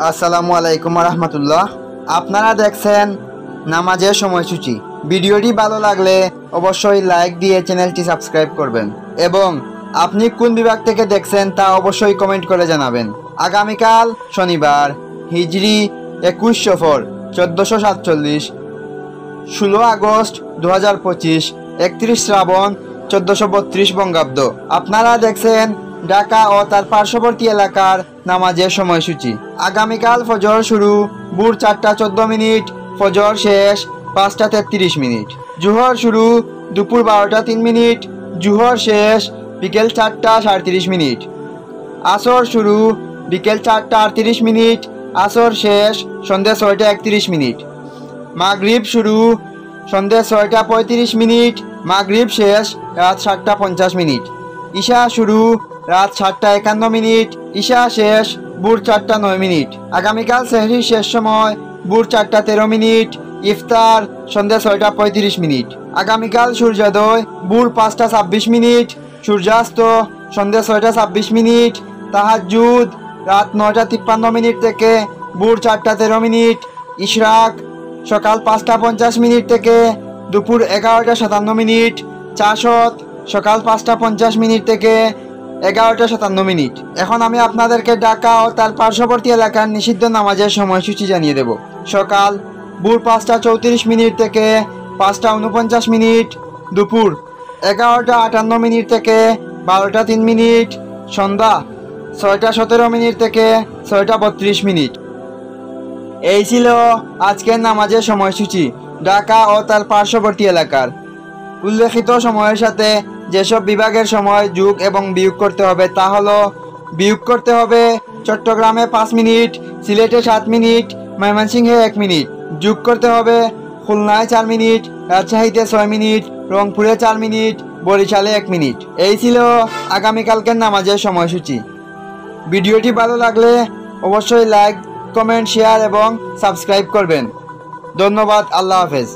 আসসালামু আলাইকুম রহমতুল্লাহ। আপনারা দেখছেন নামাজের সময়সূচি। ভিডিওটি ভালো লাগলে অবশ্যই লাইক দিয়ে চ্যানেলটি সাবস্ক্রাইব করবেন এবং আপনি কোন বিভাগ থেকে দেখছেন তা অবশ্যই কমেন্ট করে জানাবেন। আগামীকাল শনিবার, হিজরি 21 সফর 1447, 16 আগস্ট 2025, 31 শ্রাবণ 1432 বঙ্গাব্দ। আপনারা দেখছেন ঢাকা ও তার পার্শ্ববর্তী এলাকার নামাজের সময়সূচি। আগামীকাল ফজর শুরু ভোর 4:14, ফজর শেষ 5:33, জোহর শুরু দুপুর 12:03, জোহর শেষ বিকেল 4:37, আসর শুরু বিকেল 4:38, আসর শেষ সন্ধ্যে 6:31, মাগরিব শুরু সন্ধ্যে 6:35, মাগরিব শেষ রাত 7:50, ঈশা শুরু রাত 7:51, ঈশা শেষ ভোর 4:09। আগামীকাল সেহরির শেষ সময় ভোর 4:13, ইফতার সন্ধ্যে 6:35। আগামীকাল সূর্যোদয় ভোর 5:26, সূর্যাস্ত সন্ধ্যে 6:26, তাহাজ্জুদ রাত 9:53 থেকে ভোর 4:13, ইশরাক সকাল 5:50 থেকে দুপুর 11:57, চাষত সকাল 5:50 থেকে 11:57। এখন আমি আপনাদেরকে ঢাকা ও তার পার্শ্ববর্তী এলাকার নিষিদ্ধ নামাজের সময়সূচি জানিয়ে দেব। সকাল ভোর 5:34 থেকে 5:49, দুপুর 11:58 থেকে 12:03, সন্ধ্যা 6:17 থেকে 6:32। এই ছিল আজকের নামাজের সময়সূচি ঢাকা ও তার পার্শ্ববর্তী এলাকার। উল্লেখিত সময়ের সাথে যেসব বিভাগের সময় যোগ এবং বিয়োগ করতে হবে তা হলো: বিয়োগ করতে হবে চট্টগ্রামে 5 মিনিট, সিলেটে 7 মিনিট, ময়মনসিংহে 1 মিনিট। যোগ করতে হবে খুলনায় 4 মিনিট, রাজশাহীতে 6 মিনিট, রংপুরে 4 মিনিট, বরিশালে 1 মিনিট। এই ছিল আগামীকালকের নামাজের সময়সূচি। ভিডিওটি ভালো লাগলে অবশ্যই লাইক, কমেন্ট, শেয়ার এবং সাবস্ক্রাইব করবেন। ধন্যবাদ। আল্লাহ হাফেজ।